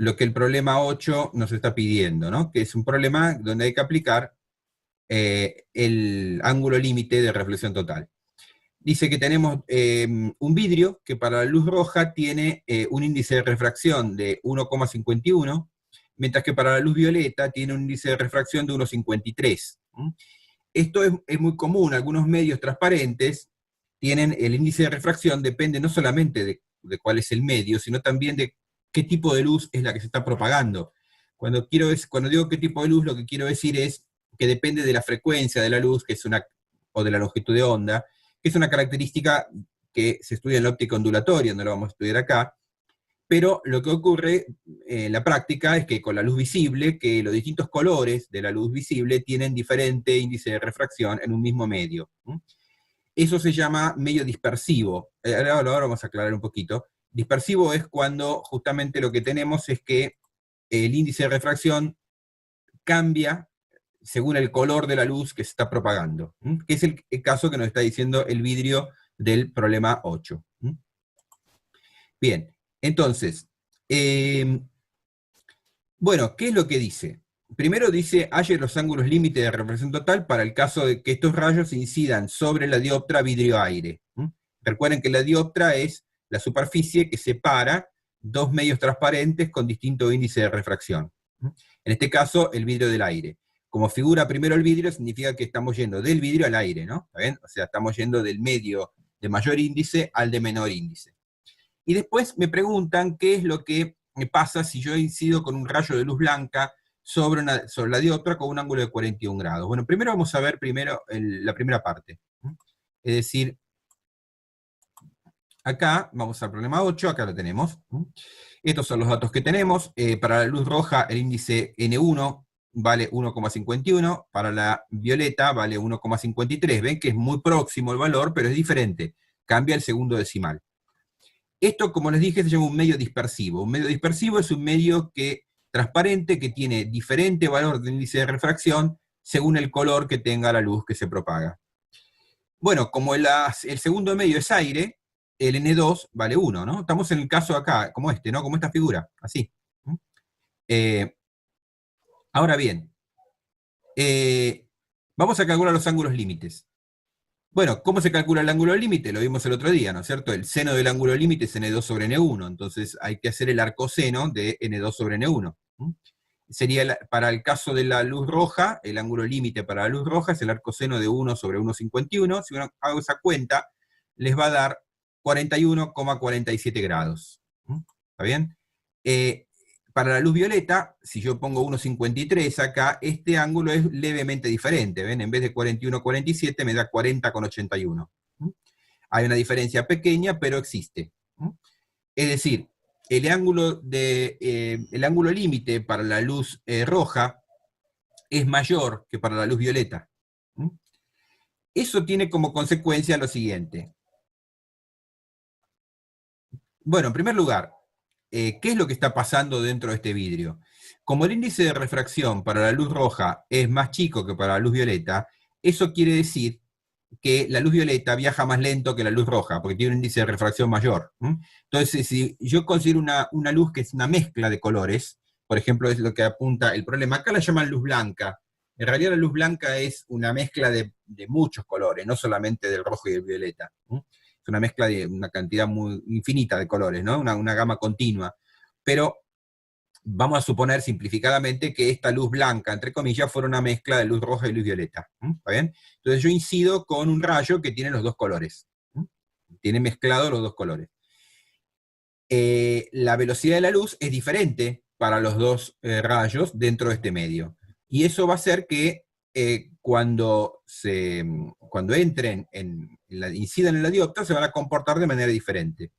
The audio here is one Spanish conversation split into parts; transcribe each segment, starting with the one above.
lo que el problema 8 nos está pidiendo, ¿no? Que es un problema donde hay que aplicar el ángulo límite de reflexión total. Dice que tenemos un vidrio que para la luz roja tiene un índice de refracción de 1,51, mientras que para la luz violeta tiene un índice de refracción de 1,53. Esto es muy común, algunos medios transparentes tienen el índice de refracción, depende no solamente de cuál es el medio, sino también de qué tipo de luz es la que se está propagando. Cuando digo qué tipo de luz, lo que quiero decir es que depende de la frecuencia de la luz, o de la longitud de onda, que es una característica que se estudia en la óptica ondulatoria, no lo vamos a estudiar acá, pero lo que ocurre en la práctica es que con la luz visible, que los distintos colores de la luz visible tienen diferente índice de refracción en un mismo medio. Eso se llama medio dispersivo. Ahora vamos a aclarar un poquito. Dispersivo es cuando justamente lo que tenemos es que el índice de refracción cambia según el color de la luz que se está propagando, que es el caso que nos está diciendo el vidrio del problema 8. Bien, entonces, bueno, ¿qué es lo que dice? Primero dice, halle los ángulos límite de refracción total para el caso de que estos rayos incidan sobre la dioptra vidrio-aire. Recuerden que la dioptra es la superficie que separa dos medios transparentes con distinto índice de refracción. En este caso, el vidrio del aire. Como figura primero el vidrio, significa que estamos yendo del vidrio al aire, ¿no? ¿Está bien? O sea, estamos yendo del medio de mayor índice al de menor índice. Y después me preguntan qué es lo que me pasa si yo incido con un rayo de luz blanca sobre la dioptra con un ángulo de 41 grados. Bueno, primero vamos a ver la primera parte. Es decir, acá vamos al problema 8, acá lo tenemos. Estos son los datos que tenemos. Para la luz roja el índice N1 vale 1,51, para la violeta vale 1,53. Ven que es muy próximo el valor, pero es diferente. Cambia el segundo decimal. Esto, como les dije, se llama un medio dispersivo. Un medio dispersivo es un medio transparente que tiene diferente valor de índice de refracción según el color que tenga la luz que se propaga. Bueno, como el segundo medio es aire, el N2 vale 1, ¿no? Estamos en el caso acá, como este, ¿no? Como esta figura, así. Ahora bien, vamos a calcular los ángulos límites. Bueno, ¿cómo se calcula el ángulo límite? Lo vimos el otro día, ¿no es cierto? El seno del ángulo límite es N2 sobre N1, entonces hay que hacer el arcoseno de N2 sobre N1. Sería, para el caso de la luz roja, el ángulo límite para la luz roja es el arcoseno de 1 sobre 1,51. Si uno hago esa cuenta, les va a dar 41,47 grados. ¿Está bien? Para la luz violeta, si yo pongo 1,53 acá, este ángulo es levemente diferente. ¿Ven? En vez de 41,47 me da 40,81. Hay una diferencia pequeña, pero existe. Es decir, el ángulo límite para la luz roja es mayor que para la luz violeta. Eso tiene como consecuencia lo siguiente. Bueno, en primer lugar, ¿qué es lo que está pasando dentro de este vidrio? Como el índice de refracción para la luz roja es más chico que para la luz violeta, eso quiere decir que la luz violeta viaja más lento que la luz roja, porque tiene un índice de refracción mayor. Entonces, si yo considero una luz que es una mezcla de colores, por ejemplo, es lo que apunta el problema, acá la llaman luz blanca. En realidad la luz blanca es una mezcla de muchos colores, no solamente del rojo y del violeta. Es una mezcla de una cantidad muy infinita de colores, ¿no? Una gama continua. Pero vamos a suponer simplificadamente que esta luz blanca, entre comillas, fuera una mezcla de luz roja y luz violeta. ¿Está bien? Entonces yo incido con un rayo que tiene los dos colores. Tiene mezclados los dos colores. La velocidad de la luz es diferente para los dos rayos dentro de este medio. Y eso va a hacer que cuando incidan en la dioptra se van a comportar de manera diferente.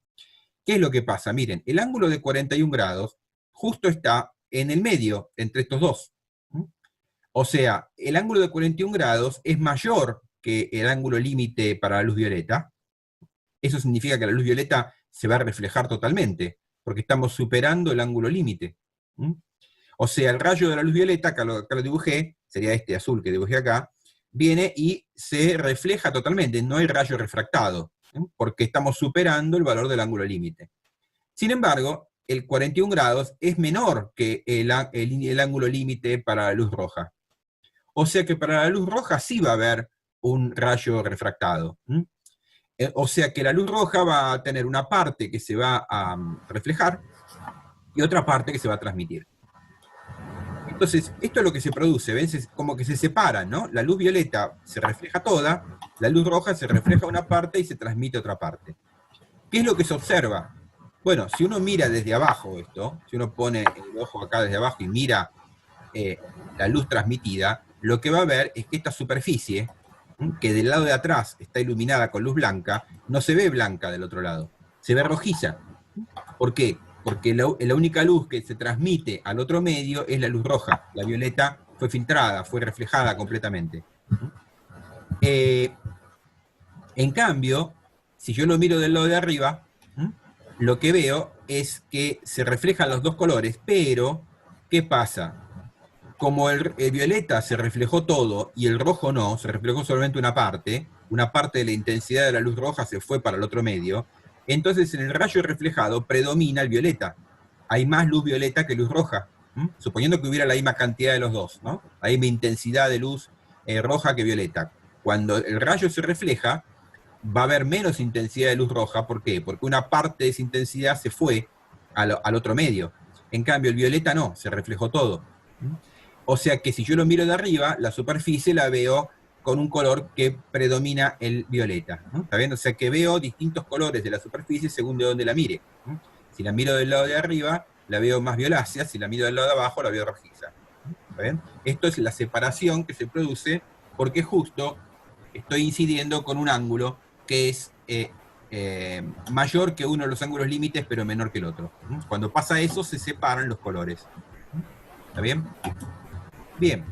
¿Qué es lo que pasa? Miren, el ángulo de 41 grados justo está en el medio entre estos dos. O sea, el ángulo de 41 grados es mayor que el ángulo límite para la luz violeta. Eso significa que la luz violeta se va a reflejar totalmente, porque estamos superando el ángulo límite. O sea, el rayo de la luz violeta, acá lo dibujé, sería este azul que dibujé acá, viene y se refleja totalmente, no hay rayo refractado, porque estamos superando el valor del ángulo límite. Sin embargo, el 41 grados es menor que el ángulo límite para la luz roja. O sea que para la luz roja sí va a haber un rayo refractado. O sea que la luz roja va a tener una parte que se va a reflejar y otra parte que se va a transmitir. Entonces, esto es lo que se produce, ¿ven? Como que se separan, ¿no? La luz violeta se refleja toda, la luz roja se refleja una parte y se transmite otra parte. ¿Qué es lo que se observa? Bueno, si uno mira desde abajo esto, si uno pone el ojo acá desde abajo y mira la luz transmitida, lo que va a ver es que esta superficie, que del lado de atrás está iluminada con luz blanca, no se ve blanca del otro lado, se ve rojiza. ¿Por qué? Porque la única luz que se transmite al otro medio es la luz roja. La violeta fue filtrada, fue reflejada completamente. En cambio, si yo lo miro del lado de arriba, lo que veo es que se reflejan los dos colores, pero ¿qué pasa? Como el violeta se reflejó todo y el rojo no, se reflejó solamente una parte de la intensidad de la luz roja se fue para el otro medio, entonces en el rayo reflejado predomina el violeta. Hay más luz violeta que luz roja, suponiendo que hubiera la misma cantidad de los dos, ¿no? La misma intensidad de luz roja que violeta. Cuando el rayo se refleja, va a haber menos intensidad de luz roja. ¿Por qué? Porque una parte de esa intensidad se fue al otro medio. En cambio, el violeta no, se reflejó todo. O sea que si yo lo miro de arriba, la superficie la veo con un color que predomina el violeta. ¿Está bien? O sea que veo distintos colores de la superficie según de dónde la mire. Si la miro del lado de arriba, la veo más violácea, si la miro del lado de abajo, la veo rojiza. ¿Está bien? Esto es la separación que se produce porque justo estoy incidiendo con un ángulo que es mayor que uno de los ángulos límites, pero menor que el otro. Cuando pasa eso, se separan los colores. ¿Está bien? Bien.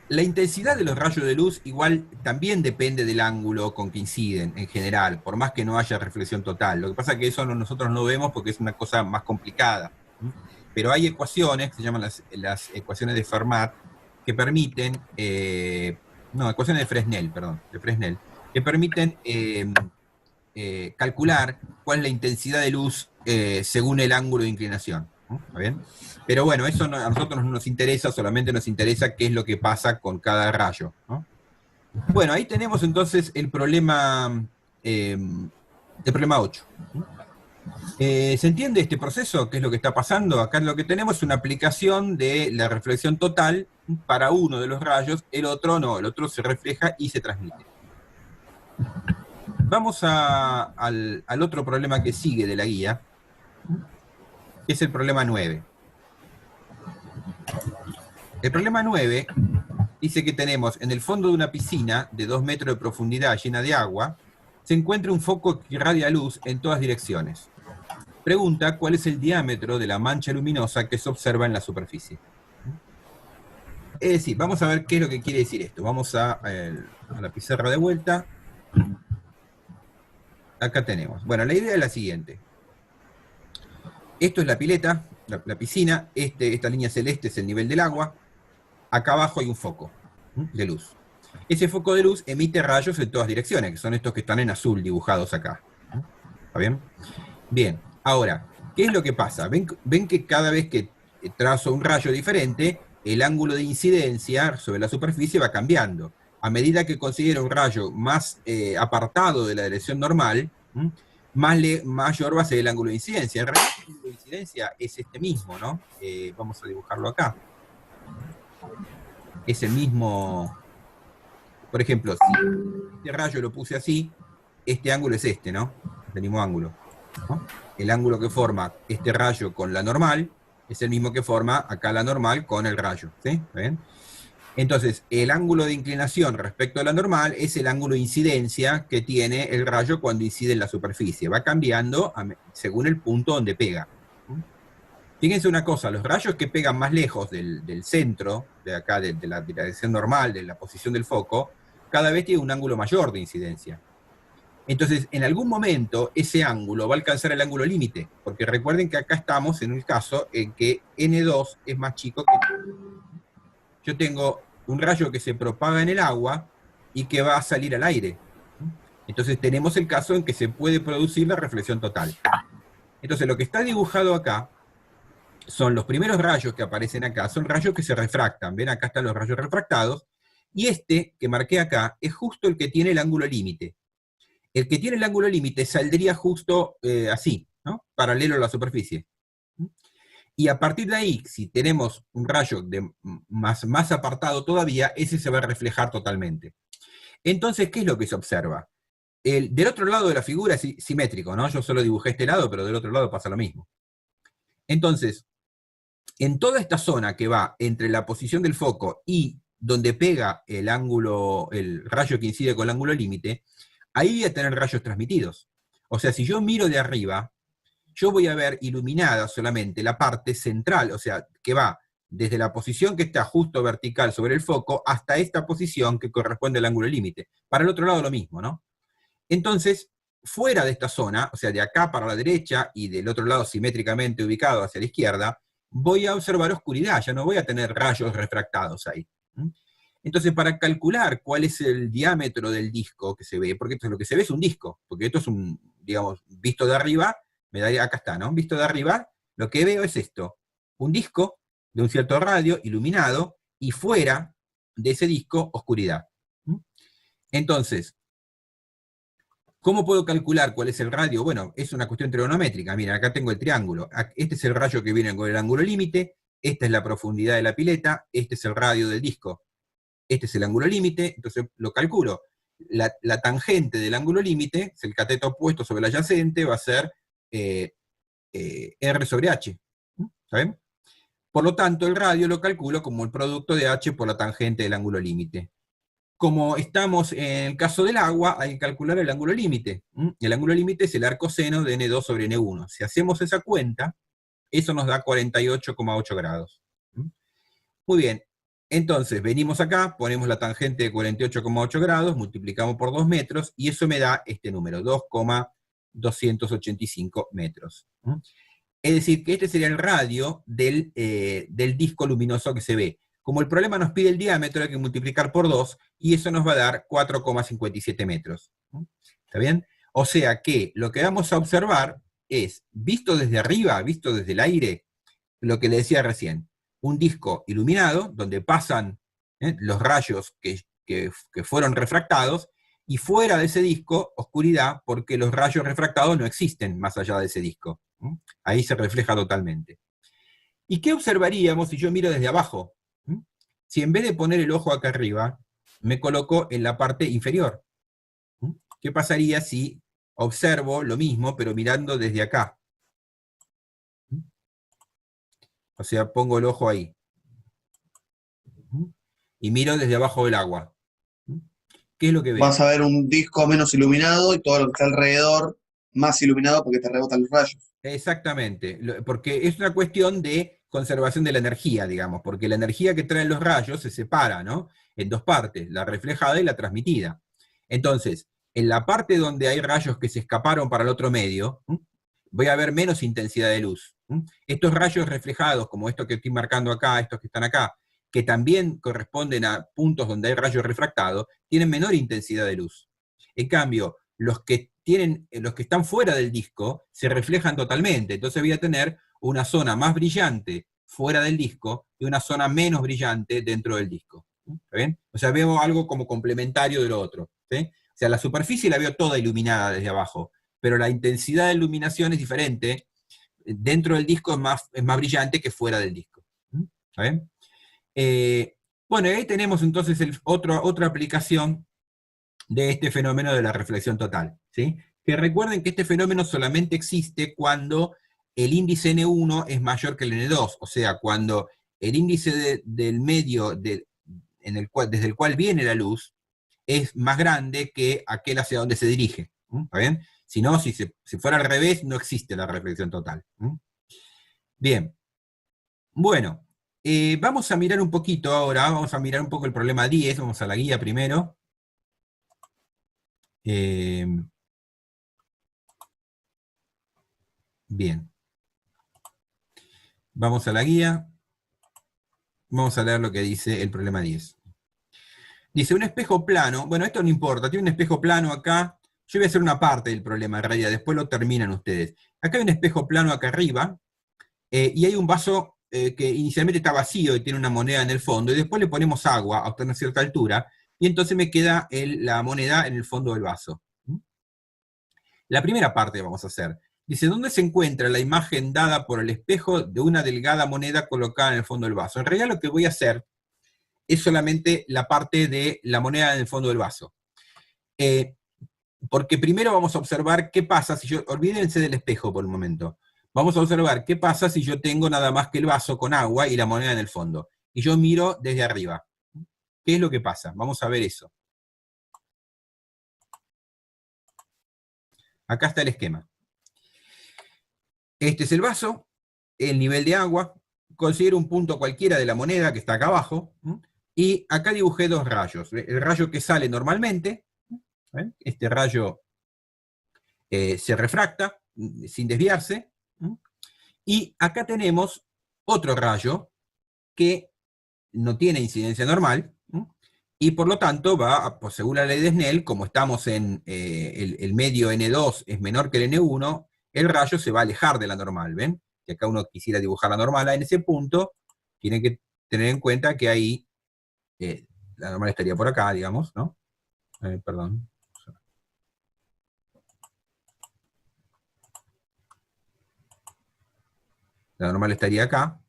La intensidad de los rayos de luz igual también depende del ángulo con que inciden en general, por más que no haya reflexión total. Lo que pasa es que eso nosotros no vemos porque es una cosa más complicada. Pero hay ecuaciones, que se llaman las ecuaciones de Fermat, que permiten, ecuaciones de Fresnel, perdón, que permiten calcular cuál es la intensidad de luz según el ángulo de inclinación. ¿Está bien? Pero bueno, eso a nosotros no nos interesa, solamente nos interesa qué es lo que pasa con cada rayo, ¿no? Bueno, ahí tenemos entonces el problema 8. ¿Se entiende este proceso? ¿Qué es lo que está pasando? Acá lo que tenemos es una aplicación de la reflexión total para uno de los rayos, el otro no, el otro se refleja y se transmite. Vamos al otro problema que sigue de la guía, que es el problema 9. El problema 9 dice que tenemos en el fondo de una piscina de 2 metros de profundidad llena de agua, se encuentra un foco que irradia luz en todas direcciones. Pregunta cuál es el diámetro de la mancha luminosa que se observa en la superficie. Es decir, vamos a ver qué es lo que quiere decir esto. Vamos a la pizarra de vuelta. Acá tenemos. Bueno, la idea es la siguiente. Esto es la pileta, la piscina. Esta línea celeste es el nivel del agua. Acá abajo hay un foco de luz. Ese foco de luz emite rayos en todas direcciones, que son estos que están en azul dibujados acá. ¿Está bien? Bien. Ahora, ¿qué es lo que pasa? ¿Ven que cada vez que trazo un rayo diferente, el ángulo de incidencia sobre la superficie va cambiando? A medida que considero un rayo más apartado de la dirección normal, mayor va a ser el ángulo de incidencia. En realidad el ángulo de incidencia es este mismo, ¿no? Vamos a dibujarlo acá. Es el mismo. Por ejemplo, si este rayo lo puse así, este ángulo es este, ¿no? El mismo ángulo, ¿no? El ángulo que forma este rayo con la normal es el mismo que forma acá la normal con el rayo, ¿sí? ¿Ven? Entonces, el ángulo de inclinación respecto a la normal es el ángulo de incidencia que tiene el rayo cuando incide en la superficie. Va cambiando según el punto donde pega. Fíjense una cosa, los rayos que pegan más lejos del centro, de acá, de la dirección normal, de la posición del foco, cada vez tiene un ángulo mayor de incidencia. Entonces, en algún momento, ese ángulo va a alcanzar el ángulo límite, porque recuerden que acá estamos en un caso en que N2 es más chico que... Yo tengo un rayo que se propaga en el agua y que va a salir al aire. Entonces tenemos el caso en que se puede producir la reflexión total. Entonces lo que está dibujado acá son los primeros rayos que aparecen acá, son rayos que se refractan. Ven, acá están los rayos refractados, y este que marqué acá es justo el que tiene el ángulo límite. El que tiene el ángulo límite saldría justo así, ¿no? Paralelo a la superficie. Y a partir de ahí, si tenemos un rayo más apartado todavía, ese se va a reflejar totalmente. Entonces, ¿qué es lo que se observa? Del otro lado de la figura es simétrico, ¿no? Yo solo dibujé este lado, pero del otro lado pasa lo mismo. Entonces, en toda esta zona que va entre la posición del foco y donde pega el ángulo, el rayo que incide con el ángulo límite, ahí voy a tener rayos transmitidos. O sea, si yo miro de arriba, yo voy a ver iluminada solamente la parte central, o sea, que va desde la posición que está justo vertical sobre el foco hasta esta posición que corresponde al ángulo límite. Para el otro lado lo mismo, ¿no? Entonces, fuera de esta zona, o sea, de acá para la derecha y del otro lado simétricamente ubicado hacia la izquierda, voy a observar oscuridad, ya no voy a tener rayos refractados ahí. Entonces, para calcular cuál es el diámetro del disco que se ve, porque esto, lo que se ve es un disco, porque esto es un, digamos, visto de arriba, me daría, acá está, ¿no? Visto de arriba, lo que veo es esto, un disco de un cierto radio iluminado, y fuera de ese disco, oscuridad. Entonces, ¿cómo puedo calcular cuál es el radio? Bueno, es una cuestión trigonométrica. Miren, acá tengo el triángulo. Este es el rayo que viene con el ángulo límite, esta es la profundidad de la pileta, este es el radio del disco, este es el ángulo límite, entonces lo calculo. La tangente del ángulo límite, es el cateto opuesto sobre el adyacente, va a ser R sobre H. ¿Saben? Por lo tanto, el radio lo calculo como el producto de H por la tangente del ángulo límite. Como estamos en el caso del agua, hay que calcular el ángulo límite. El ángulo límite es el arcoseno de N2 sobre N1. Si hacemos esa cuenta, eso nos da 48,8 grados. Muy bien, entonces venimos acá, ponemos la tangente de 48,8 grados, multiplicamos por 2 metros, y eso me da este número, 2,285 metros. Es decir, que este sería el radio del disco luminoso que se ve. Como el problema nos pide el diámetro, hay que multiplicar por 2, y eso nos va a dar 4,57 metros. ¿Está bien? O sea que lo que vamos a observar es, visto desde arriba, visto desde el aire, lo que le decía recién, un disco iluminado, donde pasan los rayos que fueron refractados, y fuera de ese disco, oscuridad, porque los rayos refractados no existen más allá de ese disco. Ahí se refleja totalmente. ¿Y qué observaríamos si yo miro desde abajo? Si en vez de poner el ojo acá arriba, me coloco en la parte inferior. ¿Qué pasaría si observo lo mismo, pero mirando desde acá? O sea, pongo el ojo ahí. Y miro desde abajo del agua. ¿Qué es lo que Vas veo? a ver un disco menos iluminado y todo lo que está alrededor más iluminado porque te rebotan los rayos. Exactamente, porque es una cuestión de conservación de la energía, digamos, porque la energía que traen los rayos se separa, ¿no? En dos partes, la reflejada y la transmitida. Entonces, en la parte donde hay rayos que se escaparon para el otro medio, voy a ver menos intensidad de luz. Estos rayos reflejados, como estos que estoy marcando acá, estos que están acá, que también corresponden a puntos donde hay rayos refractados, tienen menor intensidad de luz. En cambio, los que están fuera del disco se reflejan totalmente, entonces voy a tener una zona más brillante fuera del disco y una zona menos brillante dentro del disco. ¿Está bien? O sea, veo algo como complementario de lo otro. ¿Sí? O sea, la superficie la veo toda iluminada desde abajo, pero la intensidad de iluminación es diferente. Dentro del disco es más brillante que fuera del disco. ¿Está bien? Bueno, ahí tenemos entonces otra aplicación de este fenómeno de la reflexión total. ¿Sí? Que recuerden que este fenómeno solamente existe cuando el índice N1 es mayor que el N2, o sea, cuando el índice del medio desde el cual viene la luz es más grande que aquel hacia donde se dirige. ¿Está bien? Si no, si fuera al revés, no existe la reflexión total. Bien, bueno, vamos a mirar un poquito ahora, vamos a mirar un poco el problema 10, vamos a la guía primero. Eh, bien, vamos a la guía, vamos a leer lo que dice el problema 10. Dice, un espejo plano, bueno, esto no importa, tiene un espejo plano acá, yo voy a hacer una parte del problema en realidad, después lo terminan ustedes, Acá hay un espejo plano acá arriba, y hay un vaso que inicialmente está vacío y tiene una moneda en el fondo, y después le ponemos agua a una cierta altura, y entonces me queda la moneda en el fondo del vaso. La primera parte vamos a hacer. Dice, ¿dónde se encuentra la imagen dada por el espejo de una delgada moneda colocada en el fondo del vaso? En realidad lo que voy a hacer es solamente la parte de la moneda en el fondo del vaso. Porque primero vamos a observar qué pasa si yo, olvídense del espejo por un momento, vamos a observar qué pasa si yo tengo nada más que el vaso con agua y la moneda en el fondo, y yo miro desde arriba. ¿Qué es lo que pasa? Vamos a ver eso. Acá está el esquema. Este es el vaso, el nivel de agua, considero un punto cualquiera de la moneda que está acá abajo, y acá dibujé dos rayos. El rayo que sale normalmente, este rayo se refracta sin desviarse, y acá tenemos otro rayo que no tiene incidencia normal, y por lo tanto va, pues según la ley de Snell, como estamos en el medio N2 es menor que el N1, el rayo se va a alejar de la normal, ¿ven? Si acá uno quisiera dibujar la normal en ese punto, tiene que tener en cuenta que ahí la normal estaría por acá, digamos, ¿no? Perdón. La normal estaría acá,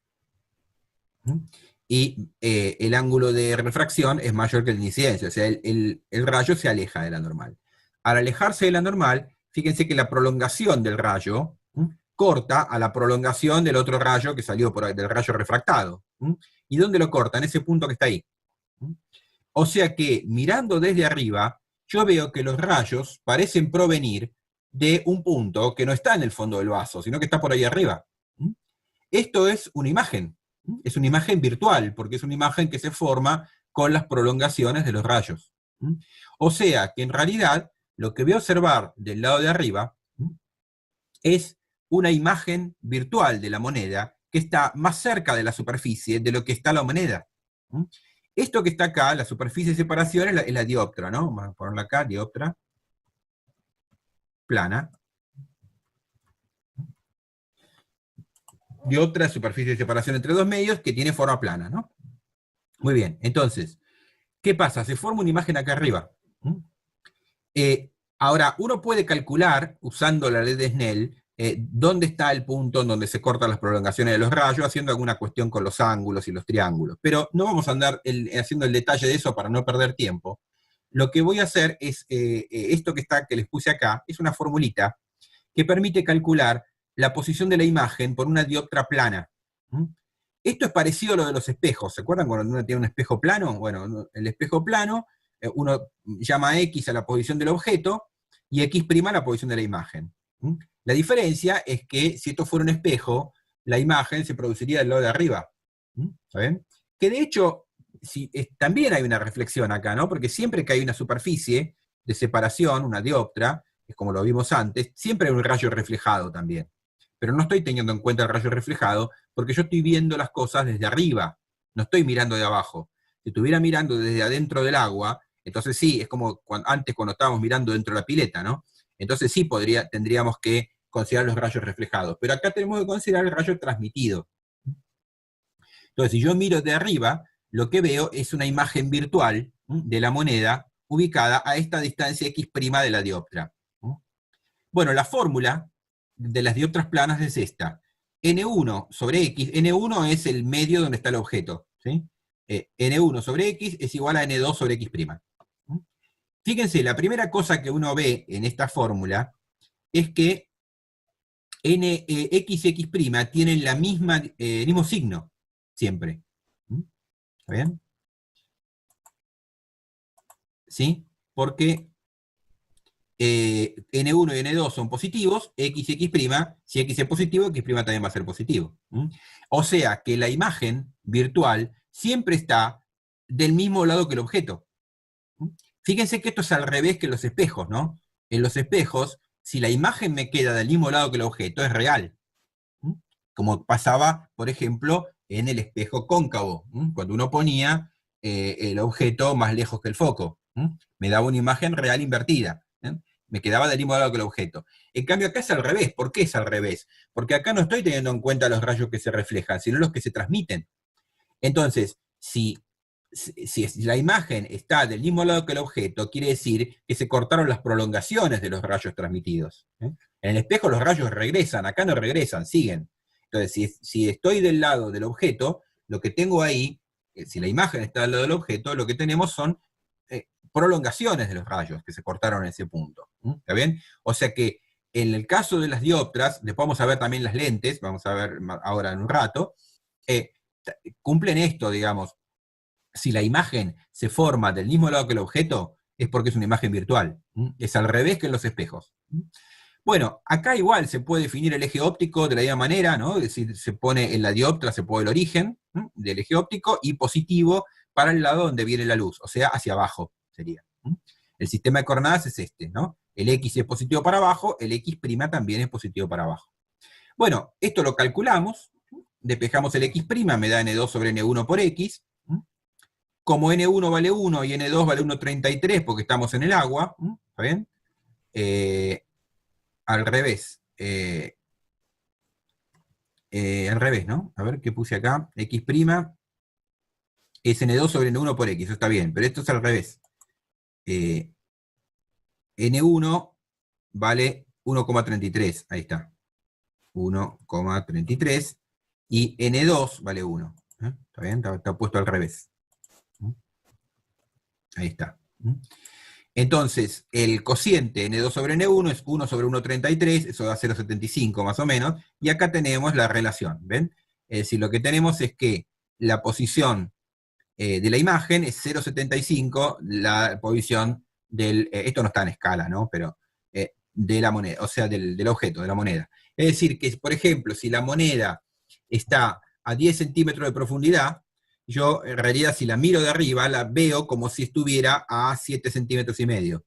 y el ángulo de refracción es mayor que el de incidencia, o sea, el rayo se aleja de la normal. Al alejarse de la normal, fíjense que la prolongación del rayo corta a la prolongación del otro rayo que salió del rayo refractado. ¿Y dónde lo corta? En ese punto que está ahí. O sea que, mirando desde arriba, yo veo que los rayos parecen provenir de un punto que no está en el fondo del vaso, sino que está por ahí arriba. Esto es una imagen virtual, porque es una imagen que se forma con las prolongaciones de los rayos. O sea que en realidad lo que voy a observar del lado de arriba es una imagen virtual de la moneda que está más cerca de la superficie de lo que está la moneda. Esto que está acá, la superficie de separación, es la dioptra, ¿no? Vamos a ponerla acá, dioptra plana. Dioptra, superficie de separación entre dos medios, que tiene forma plana, ¿no? Muy bien, entonces, ¿qué pasa? Se forma una imagen acá arriba. Ahora, uno puede calcular, usando la ley de Snell, dónde está el punto en donde se cortan las prolongaciones de los rayos, haciendo alguna cuestión con los ángulos y los triángulos. Pero no vamos a andar haciendo el detalle de eso para no perder tiempo. Lo que voy a hacer es, esto que les puse acá, es una formulita que permite calcular la posición de la imagen por una dioptra plana. Esto es parecido a lo de los espejos. ¿Se acuerdan cuando uno tiene un espejo plano? Bueno, el espejo plano, uno llama X a la posición del objeto y X' a la posición de la imagen. La diferencia es que si esto fuera un espejo, la imagen se produciría del lado de arriba. ¿Saben? Que de hecho, también hay una reflexión acá, ¿no? Porque siempre que hay una superficie de separación, una dioptra, es como lo vimos antes, siempre hay un rayo reflejado también. Pero no estoy teniendo en cuenta el rayo reflejado porque yo estoy viendo las cosas desde arriba, no estoy mirando de abajo. Si estuviera mirando desde adentro del agua, entonces sí, es como antes cuando estábamos mirando dentro de la pileta, ¿no? Entonces sí tendríamos que considerar los rayos reflejados. Pero acá tenemos que considerar el rayo transmitido. Entonces, si yo miro de arriba, lo que veo es una imagen virtual de la moneda ubicada a esta distancia X' de la dioptra. Bueno, la fórmula de las dioptras planas es esta. N1 sobre X, N1 es el medio donde está el objeto, ¿sí? N1 sobre X es igual a N2 sobre X'. Fíjense, la primera cosa que uno ve en esta fórmula es que X y X' tienen el mismo signo, siempre. ¿Está bien? ¿Sí? Porque N1 y N2 son positivos, X y X', si X es positivo, X' también va a ser positivo. O sea que la imagen virtual siempre está del mismo lado que el objeto. Fíjense que esto es al revés que en los espejos, ¿no? En los espejos, si la imagen me queda del mismo lado que el objeto, es real. Como pasaba, por ejemplo, en el espejo cóncavo, cuando uno ponía el objeto más lejos que el foco. Me daba una imagen real invertida. me quedaba del mismo lado que el objeto. En cambio acá es al revés. ¿Por qué es al revés? Porque acá no estoy teniendo en cuenta los rayos que se reflejan, sino los que se transmiten. Entonces, si la imagen está del mismo lado que el objeto, quiere decir que se cortaron las prolongaciones de los rayos transmitidos. En el espejo los rayos regresan, acá no regresan, siguen. Entonces, si estoy del lado del objeto, lo que tengo ahí, si la imagen está del lado del objeto, lo que tenemos son prolongaciones de los rayos que se cortaron en ese punto. ¿Está bien? O sea que en el caso de las dioptras, después vamos a ver también las lentes, vamos a ver ahora en un rato, cumplen esto, digamos. Si la imagen se forma del mismo lado que el objeto, es porque es una imagen virtual. Es al revés que en los espejos. Bueno, acá igual se puede definir el eje óptico de la misma manera, ¿no? Es decir, se pone en la dioptra, se pone el origen del eje óptico y positivo para el lado donde viene la luz, o sea, hacia abajo sería. El sistema de coordenadas es este, ¿no? El X es positivo para abajo, el X' también es positivo para abajo. Bueno, esto lo calculamos, despejamos el X', me da N2 sobre N1 por X. Como N1 vale 1 y N2 vale 1,33 porque estamos en el agua, ¿está bien? Al revés. Al revés, ¿no? A ver qué puse acá. X' es N2 sobre N1 por X, eso está bien, pero esto es al revés. N1 vale 1,33, ahí está. 1,33 y N2 vale 1. ¿Está bien? Está puesto al revés. Ahí está. Entonces, el cociente N2 sobre N1 es 1 sobre 1,33, eso da 0,75 más o menos, y acá tenemos la relación, ¿ven? Es decir, lo que tenemos es que la posición de la imagen es 0,75, la posición del, esto no está en escala, ¿no? Pero de la moneda, o sea, del objeto, de la moneda. Es decir, que, por ejemplo, si la moneda está a 10 centímetros de profundidad, yo en realidad si la miro de arriba la veo como si estuviera a 7 centímetros y medio.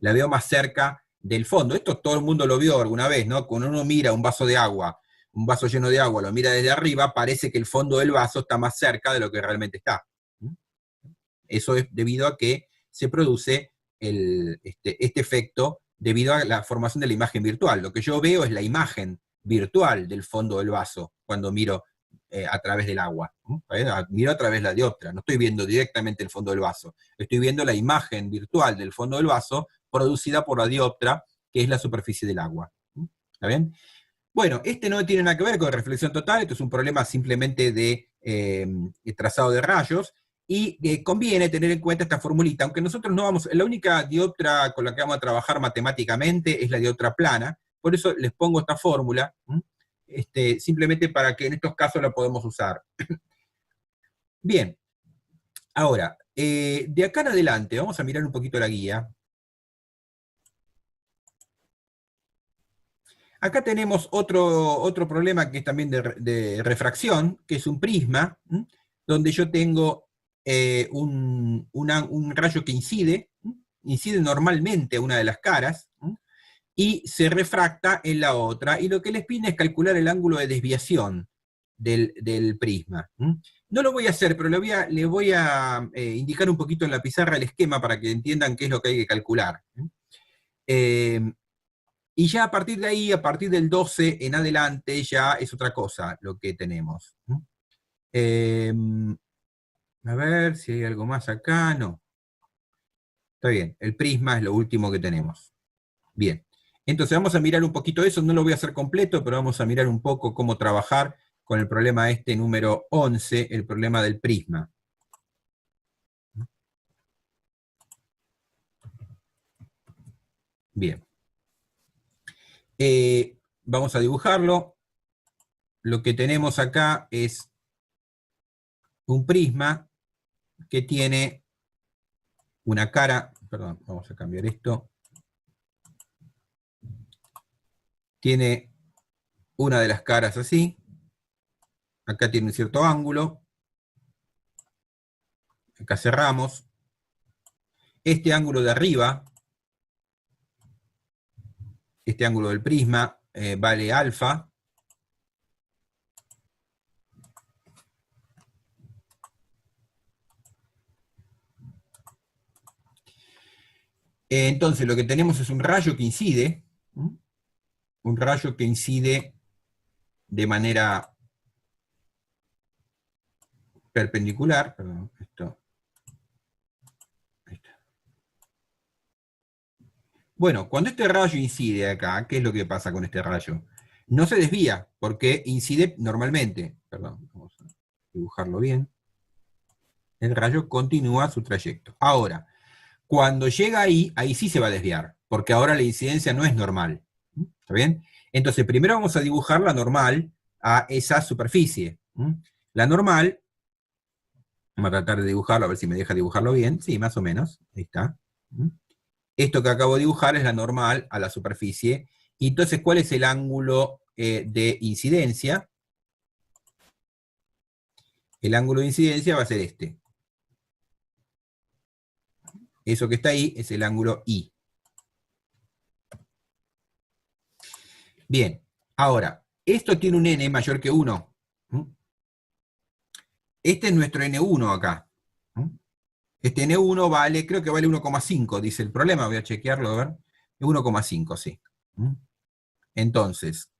La veo más cerca del fondo. Esto todo el mundo lo vio alguna vez, ¿no? Cuando uno mira un vaso de agua, un vaso lleno de agua, lo mira desde arriba, parece que el fondo del vaso está más cerca de lo que realmente está. Eso es debido a que se produce este efecto debido a la formación de la imagen virtual. Lo que yo veo es la imagen virtual del fondo del vaso cuando miro a través del agua. Miro a través de la dioptra, no estoy viendo directamente el fondo del vaso, estoy viendo la imagen virtual del fondo del vaso producida por la dioptra, que es la superficie del agua. ¿Está bien? Bueno, este no tiene nada que ver con reflexión total, esto es un problema simplemente de trazado de rayos, y conviene tener en cuenta esta formulita, aunque nosotros no vamos, la única dioptra con la que vamos a trabajar matemáticamente es la dioptra plana, por eso les pongo esta fórmula, simplemente para que en estos casos la podemos usar. Bien, ahora, de acá en adelante, vamos a mirar un poquito la guía. Acá tenemos otro problema que es también de refracción, que es un prisma, donde yo tengo un rayo que incide normalmente a una de las caras, y se refracta en la otra, y lo que les pide es calcular el ángulo de desviación del prisma. No lo voy a hacer, pero le voy a indicar un poquito en la pizarra el esquema para que entiendan qué es lo que hay que calcular. Y ya a partir de ahí, a partir del 12 en adelante, ya es otra cosa lo que tenemos. A ver si hay algo más acá. No. Está bien, el prisma es lo último que tenemos. Bien. Entonces vamos a mirar un poquito eso, no lo voy a hacer completo, pero vamos a mirar un poco cómo trabajar con el problema este número 11, el problema del prisma. Bien. Vamos a dibujarlo. Lo que tenemos acá es un prisma que tiene una cara, perdón, vamos a cambiar esto. Tiene una de las caras así. Acá tiene un cierto ángulo. Acá cerramos. Este ángulo de arriba, este ángulo del prisma, vale alfa. Entonces lo que tenemos es un rayo que incide, ¿m? Un rayo que incide de manera perpendicular, perdón, esto, ahí está. Bueno, cuando este rayo incide acá, ¿qué es lo que pasa con este rayo? No se desvía, porque incide normalmente, perdón, vamos a dibujarlo bien, el rayo continúa su trayecto. Ahora, cuando llega ahí, ahí sí se va a desviar, porque ahora la incidencia no es normal. ¿Está bien? Entonces, primero vamos a dibujar la normal a esa superficie. La normal, vamos a tratar de dibujarlo, a ver si me deja dibujarlo bien. Sí, más o menos. Ahí está. Esto que acabo de dibujar es la normal a la superficie. Y entonces, ¿cuál es el ángulo de incidencia? El ángulo de incidencia va a ser este. Eso que está ahí es el ángulo I. Bien, ahora, esto tiene un n mayor que 1. Este es nuestro n1 acá. Este n1 vale, creo que vale 1,5, dice el problema, voy a chequearlo, a ver. 1,5, sí. Entonces,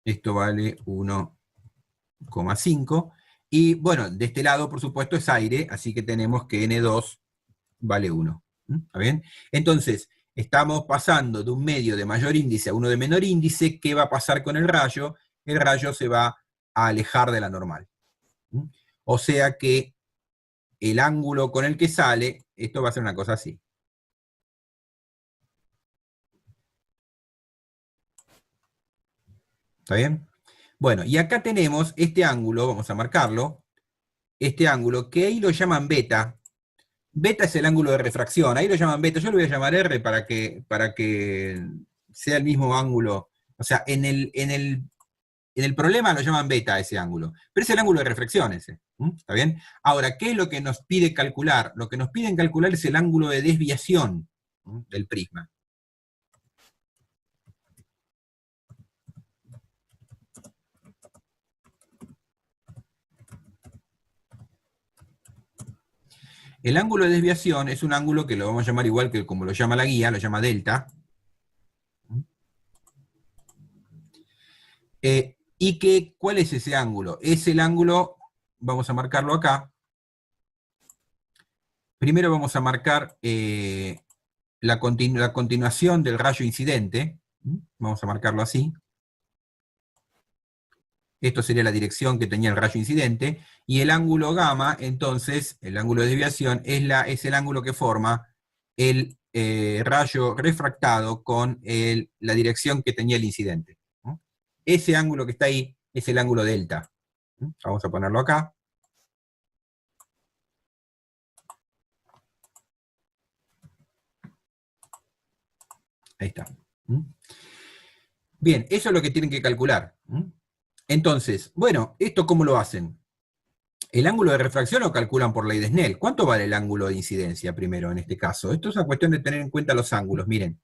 esto vale 1,5. Y bueno, de este lado, por supuesto, es aire, así que tenemos que n2 vale 1. ¿Está bien? Entonces, estamos pasando de un medio de mayor índice a uno de menor índice. ¿Qué va a pasar con el rayo? El rayo se va a alejar de la normal. O sea que el ángulo con el que sale, esto va a ser una cosa así. ¿Está bien? Bueno, y acá tenemos este ángulo, vamos a marcarlo, este ángulo, que ahí lo llaman beta. Beta es el ángulo de refracción, ahí lo llaman beta, yo lo voy a llamar R para que sea el mismo ángulo. O sea, en el problema lo llaman beta ese ángulo, pero es el ángulo de refracción ese. ¿Está bien? Ahora, ¿qué es lo que nos pide calcular? Lo que nos piden calcular es el ángulo de desviación del prisma. El ángulo de desviación es un ángulo que lo vamos a llamar igual que como lo llama la guía, lo llama delta. ¿Cuál es ese ángulo? Es el ángulo, vamos a marcarlo acá. Primero vamos a marcar la continuación del rayo incidente. Vamos a marcarlo así. Esto sería la dirección que tenía el rayo incidente. Y el ángulo gamma, entonces, el ángulo de desviación, es el ángulo que forma el rayo refractado con la dirección que tenía el incidente. Ese ángulo que está ahí es el ángulo delta. Vamos a ponerlo acá. Ahí está. Bien, eso es lo que tienen que calcular. Entonces, bueno, ¿esto cómo lo hacen? El ángulo de refracción lo calculan por ley de Snell. ¿Cuánto vale el ángulo de incidencia primero en este caso? Esto es una cuestión de tener en cuenta los ángulos. Miren,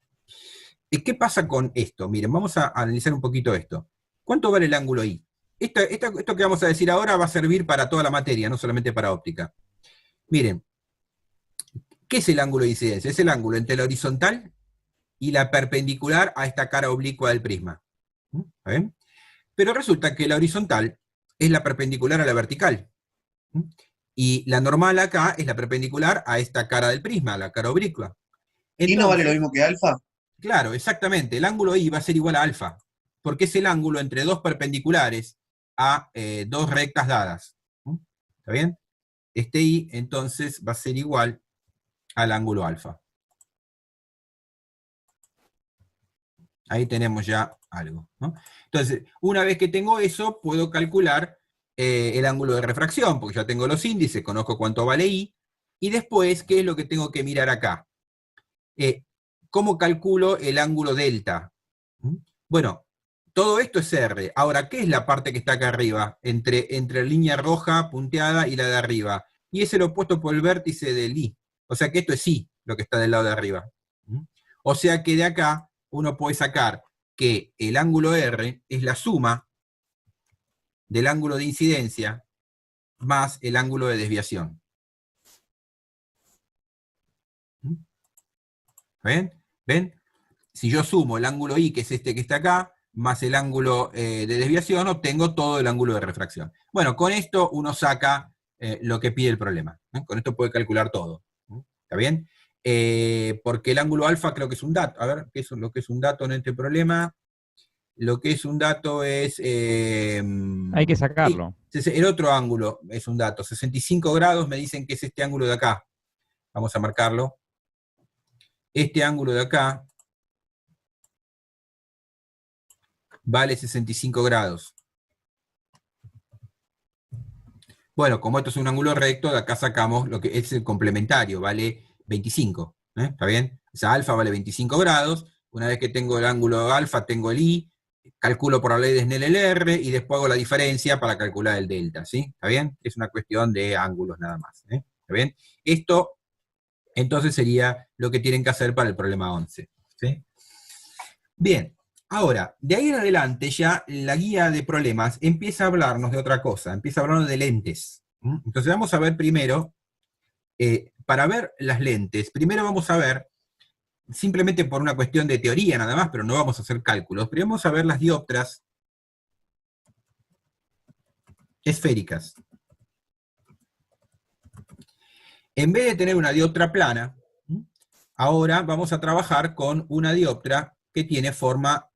¿qué pasa con esto? Miren, vamos a analizar un poquito esto. ¿Cuánto vale el ángulo I? Esto que vamos a decir ahora va a servir para toda la materia, no solamente para óptica. Miren, ¿qué es el ángulo de incidencia? Es el ángulo entre la horizontal y la perpendicular a esta cara oblicua del prisma. ¿Está bien? Pero resulta que la horizontal es la perpendicular a la vertical. Y la normal acá es la perpendicular a esta cara del prisma, la cara oblicua. ¿Y no vale lo Entonces, mismo que alfa? claro, exactamente, el ángulo I va a ser igual a alfa, porque es el ángulo entre dos perpendiculares a dos rectas dadas. ¿Está bien? Este I entonces va a ser igual al ángulo alfa. Ahí tenemos ya algo, ¿no? Entonces, una vez que tengo eso, puedo calcular el ángulo de refracción, porque ya tengo los índices, conozco cuánto vale I, y después, ¿qué es lo que tengo que mirar acá? ¿Cómo calculo el ángulo delta? Bueno, todo esto es R. Ahora, ¿qué es la parte que está acá arriba? Entre la línea roja punteada y la de arriba. Y es el opuesto por el vértice del I. O sea que esto es I, lo que está del lado de arriba. O sea que de acá uno puede sacar que el ángulo R es la suma del ángulo de incidencia más el ángulo de desviación. ¿Está bien? ¿Ven? Si yo sumo el ángulo I, que es este que está acá, más el ángulo de desviación, obtengo todo el ángulo de refracción. Bueno, con esto uno saca lo que pide el problema. Con esto puede calcular todo. ¿Está bien? Porque el ángulo alfa creo que es un dato. A ver, ¿qué es lo que es un dato en este problema? Lo que es un dato es... Hay que sí, sacarlo. el otro ángulo es un dato. 65 grados me dicen que es este ángulo de acá. Vamos a marcarlo. Este ángulo de acá vale 65 grados. Bueno, como esto es un ángulo recto, de acá sacamos lo que es el complementario, vale 25. ¿Está bien? Esa alfa vale 25 grados. Una vez que tengo el ángulo alfa, tengo el I, calculo por la ley de Snell el R, y después hago la diferencia para calcular el delta, ¿sí? ¿Está bien? Es una cuestión de ángulos nada más. ¿Está bien? Esto, entonces, sería lo que tienen que hacer para el problema 11. ¿Sí? Bien. Ahora, de ahí en adelante ya la guía de problemas empieza a hablarnos de otra cosa, empieza a hablarnos de lentes. Entonces vamos a ver primero, para ver las lentes, primero vamos a ver, simplemente por una cuestión de teoría nada más, pero no vamos a hacer cálculos, pero vamos a ver las dioptras esféricas. En vez de tener una dioptra plana, ahora vamos a trabajar con una dioptra que tiene forma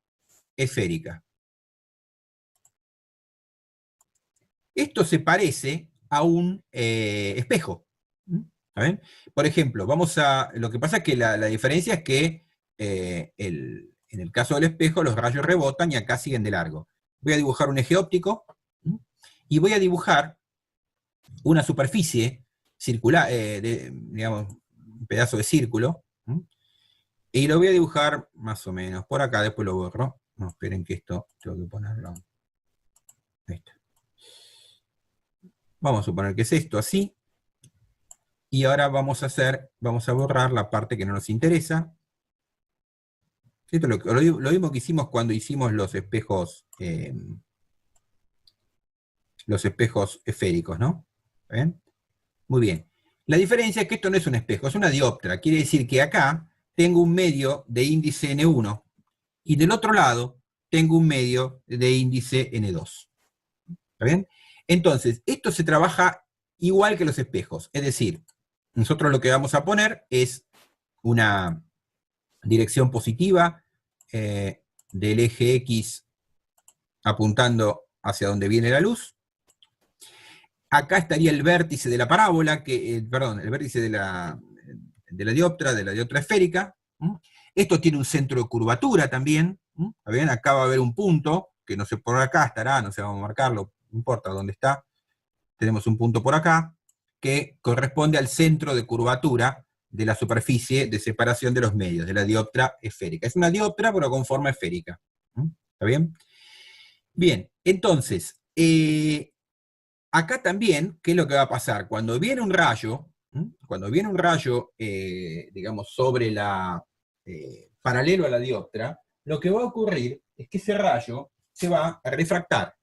esférica. Esto se parece a un espejo. ¿Saben? Por ejemplo, lo que pasa es que la diferencia es que en el caso del espejo los rayos rebotan y acá siguen de largo. Voy a dibujar un eje óptico y voy a dibujar una superficie circular, digamos, un pedazo de círculo, y lo voy a dibujar más o menos por acá, después lo borro. No, esperen que esto tengo que ponerlo. Ahí está. Vamos a suponer que es esto, así. Y ahora vamos a borrar la parte que no nos interesa. Esto es lo mismo que hicimos cuando hicimos los espejos esféricos, ¿no? ¿Ven? Muy bien. La diferencia es que esto no es un espejo, es una dioptra. Quiere decir que acá tengo un medio de índice N1 y del otro lado tengo un medio de índice N2. ¿Está bien? Entonces, esto se trabaja igual que los espejos. Es decir, nosotros lo que vamos a poner es una dirección positiva del eje X apuntando hacia donde viene la luz. Acá estaría el vértice de la parábola, perdón, el vértice de la dioptra esférica. Esto tiene un centro de curvatura también. ¿Está bien? Acá va a haber un punto, que no sé, por acá estará, no sé, vamos a marcarlo, no importa dónde está. Tenemos un punto por acá, que corresponde al centro de curvatura de la superficie de separación de los medios, de la dioptra esférica. Es una dioptra, pero con forma esférica. ¿Está bien? Bien, entonces, acá también, ¿qué es lo que va a pasar? Cuando viene un rayo, digamos, sobre paralelo a la dioptra, lo que va a ocurrir es que ese rayo se va a refractar.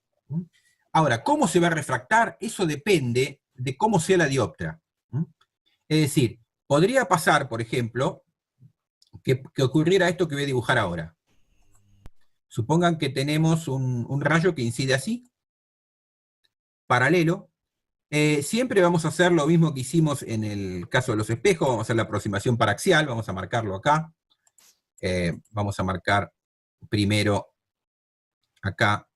Ahora, ¿cómo se va a refractar? Eso depende de cómo sea la dioptra. Es decir, podría pasar, por ejemplo, que ocurriera esto que voy a dibujar ahora. Supongan que tenemos un rayo que incide así, paralelo. Siempre vamos a hacer lo mismo que hicimos en el caso de los espejos, vamos a hacer la aproximación paraxial, vamos a marcarlo acá. Vamos a marcar primero acá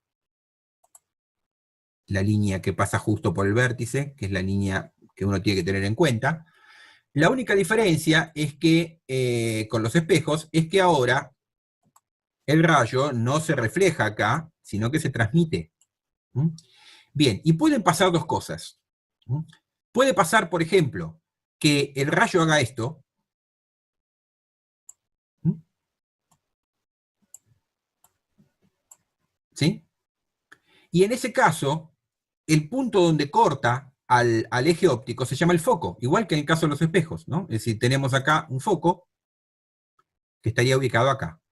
la línea que pasa justo por el vértice, que es la línea que uno tiene que tener en cuenta. La única diferencia es que con los espejos es que ahora el rayo no se refleja acá, sino que se transmite. Bien, y pueden pasar dos cosas. Puede pasar, por ejemplo, que el rayo haga esto. ¿Sí? Y en ese caso, el punto donde corta al eje óptico se llama el foco, igual que en el caso de los espejos, ¿no? Es decir, tenemos acá un foco que estaría ubicado acá.